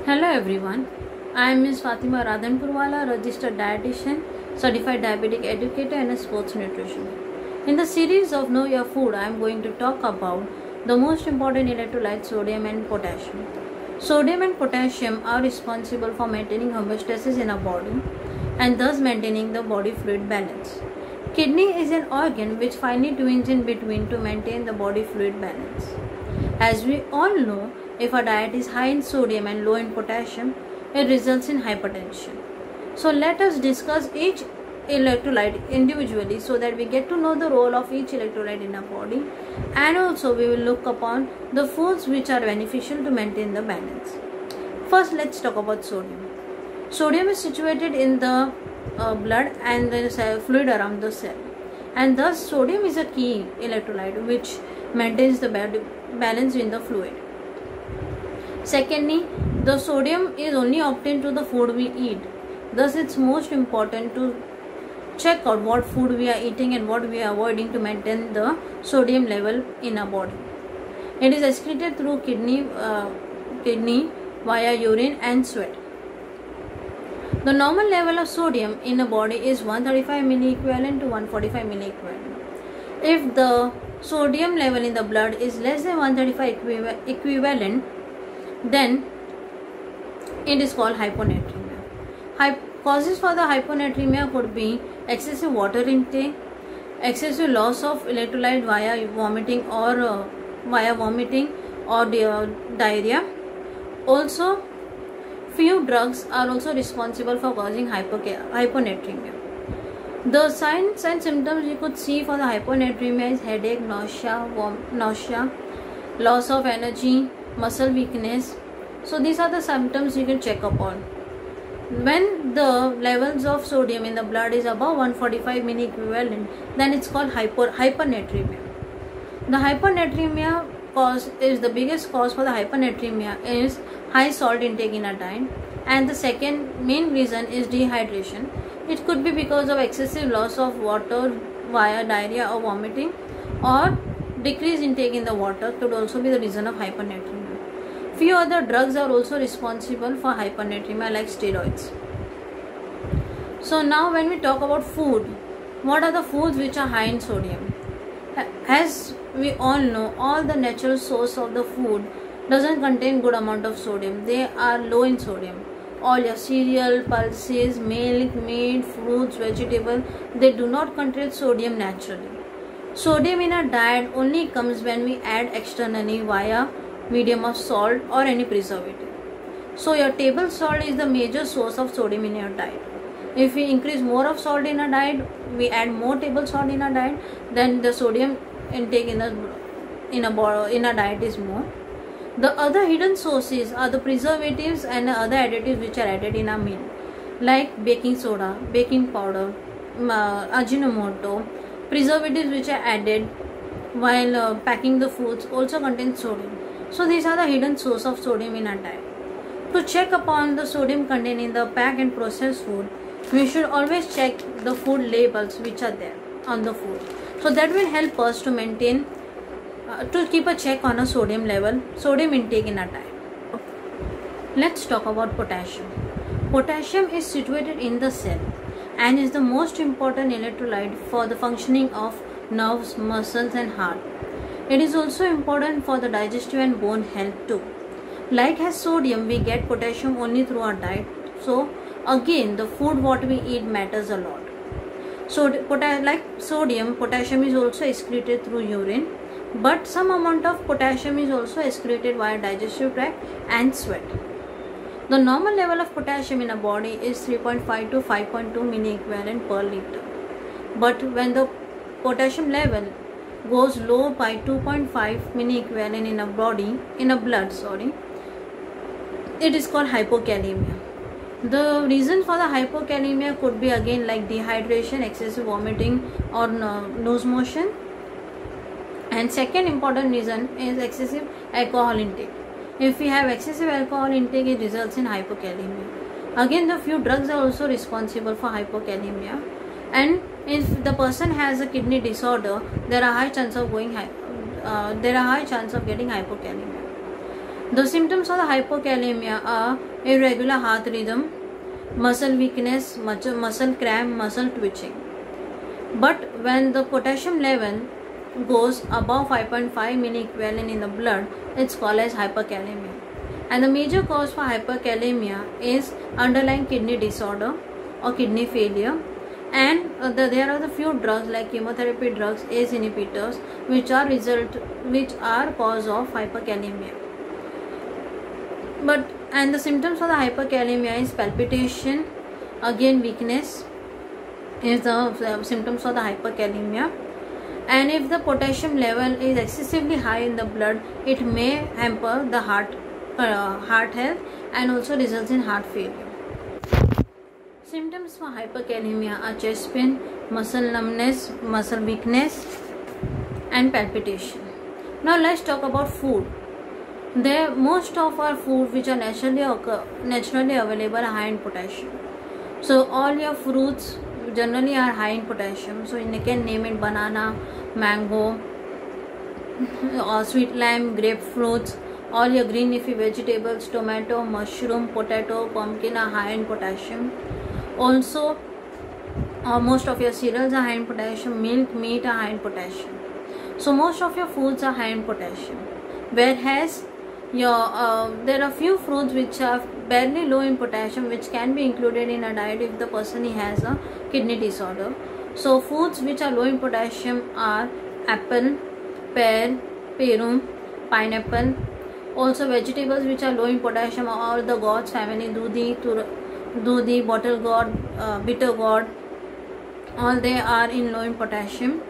Hello everyone, I am Ms. Fatima Radhanpurwala, registered dietitian, certified diabetic educator and a sports nutrition. In the series of Know Your Food, I am going to talk about the most important electrolytes, sodium and potassium. Sodium and potassium are responsible for maintaining homeostasis in our body and thus maintaining the body fluid balance. Kidney is an organ which finely tunes in between to maintain the body fluid balance. As we all know, if our diet is high in sodium and low in potassium, it results in hypertension. So let us discuss each electrolyte individually so that we get to know the role of each electrolyte in our body, and also we will look upon the foods which are beneficial to maintain the balance. First, let's talk about sodium. Sodium is situated in the blood and the fluid around the cell, and thus sodium is a key electrolyte which maintains the balance in the fluid. Secondly, the sodium is only obtained through the food we eat. Thus, it's most important to check out what food we are eating and what we are avoiding to maintain the sodium level in our body. It is excreted through kidney via urine and sweat. The normal level of sodium in a body is 135 milliequivalent to 145 milliequivalent. If the sodium level in the blood is less than 135 equivalent, then it is called hyponatremia. Causes for the hyponatremia could be excessive water intake, excessive loss of electrolyte via vomiting or diarrhea. Also, few drugs are also responsible for causing hyponatremia. The signs and symptoms you could see for the hyponatremia is headache, nausea, loss of energy, muscle weakness. So these are the symptoms you can check upon. When the levels of sodium in the blood is above 145 milliequivalent, then it's called hypernatremia. The hypernatremia cause is the biggest cause for the hypernatremia is high salt intake in a diet, and the second main reason is dehydration. It could be because of excessive loss of water via diarrhea or vomiting, or decreased intake in the water could also be the reason of hypernatremia. Few other drugs are also responsible for hypernatremia, like steroids. So now when we talk about food, what are the foods which are high in sodium? As we all know, all the natural source of the food doesn't contain good amount of sodium. They are low in sodium. All your cereal, pulses, milk, meat, fruits, vegetables, they do not contain sodium naturally. Sodium in our diet only comes when we add externally via medium of salt or any preservative. So your table salt is the major source of sodium in your diet. If we increase more of salt in our diet, we add more table salt in our diet, then the sodium intake in our diet is more. The other hidden sources are the preservatives and other additives which are added in our meal, like baking soda, baking powder, Ajinomoto. Preservatives which are added while packing the foods also contain sodium. So these are the hidden source of sodium in our diet. To check upon the sodium contained in the packed and processed food, we should always check the food labels which are there on the food. So that will help us to maintain, to keep a check on a sodium level, sodium intake in our diet. Let's talk about potassium. Potassium is situated in the cell and is the most important electrolyte for the functioning of nerves, muscles and heart. It is also important for the digestive and bone health too. Like as sodium, we get potassium only through our diet. So again, the food what we eat matters a lot. So like sodium, potassium is also excreted through urine, but some amount of potassium is also excreted via digestive tract and sweat. The normal level of potassium in a body is 3.5 to 5.2 milliequivalent per liter. But when the potassium level goes low by 2.5 milliequivalent in a blood, it is called hypokalemia. The reason for the hypokalemia could be again like dehydration, excessive vomiting or nose motion. And second important reason is excessive alcohol intake. If we have excessive alcohol intake, it results in hypokalemia. Again, the few drugs are also responsible for hypokalemia. And if the person has a kidney disorder, there are high chance of getting hypokalemia. The symptoms of the hypokalemia are irregular heart rhythm, muscle weakness, muscle cramp, muscle twitching. But when the potassium level goes above 5.5 milliequivalent in the blood, it's called as hyperkalemia. And the major cause for hyperkalemia is underlying kidney disorder or kidney failure. And there are the few drugs like chemotherapy drugs, ACE inhibitors, which are cause of hyperkalemia. And the symptoms of the hyperkalemia is palpitation, again weakness is the symptoms of the hyperkalemia. And if the potassium level is excessively high in the blood, it may hamper the heart health and also results in heart failure. Symptoms for hyperkalemia are chest pain, muscle numbness, muscle weakness, and palpitation. Now let's talk about food. Most of our food which are naturally available are high in potassium. So all your fruits generally are high in potassium. So you can name it banana, mango, or sweet lime, grapefruits. All your green leafy vegetables, tomato, mushroom, potato, pumpkin are high in potassium. Also, most of your cereals are high in potassium. Milk, meat are high in potassium. So most of your foods are high in potassium. Whereas there are few fruits which are barely low in potassium, which can be included in a diet if the person has a kidney disorder. So foods which are low in potassium are apple, pear, perum, pineapple. Also vegetables which are low in potassium are all the gourds family, dudhi, bottle gourd, bitter gourd. All they are in low in potassium.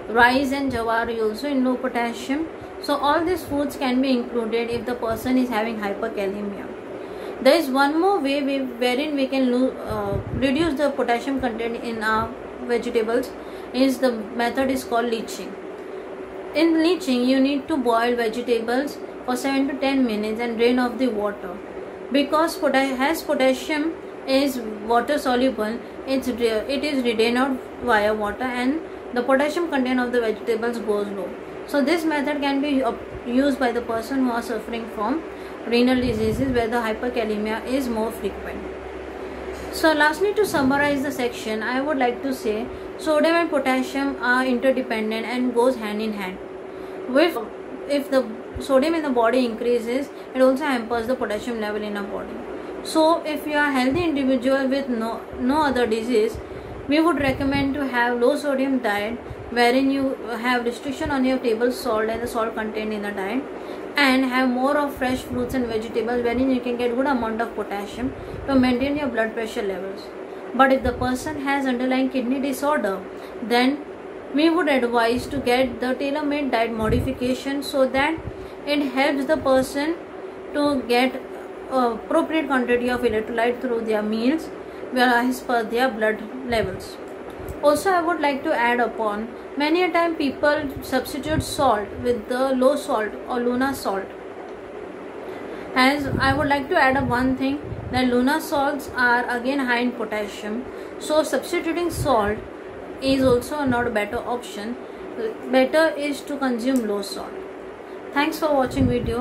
Rice and jawar are also in low potassium. So all these foods can be included if the person is having hyperkalemia. There is one more way wherein we can reduce the potassium content in our vegetables. The method is called leaching. In leaching, you need to boil vegetables for 7 to 10 minutes and drain off the water. Because potassium is water soluble, it is retained out via water and the potassium content of the vegetables goes low. So this method can be used by the person who are suffering from renal diseases where the hyperkalemia is more frequent. So lastly, to summarize the section, I would like to say sodium and potassium are interdependent and goes hand in hand. If the sodium in the body increases, it also hampers the potassium level in our body. So if you are a healthy individual with no other disease, we would recommend to have low sodium diet wherein you have restriction on your table salt and the salt content in the diet, and have more of fresh fruits and vegetables wherein you can get good amount of potassium to maintain your blood pressure levels. But if the person has underlying kidney disorder, then we would advise to get the tailor-made diet modification so that it helps the person to get appropriate quantity of electrolyte through their meals as per their blood levels. Also, I would like to add upon, many a time people substitute salt with the low salt or Luna salt. As I would like to add up one thing, that Luna salts are again high in potassium. So substituting salt is also not a better option. Better is to consume low salt. Thanks for watching video.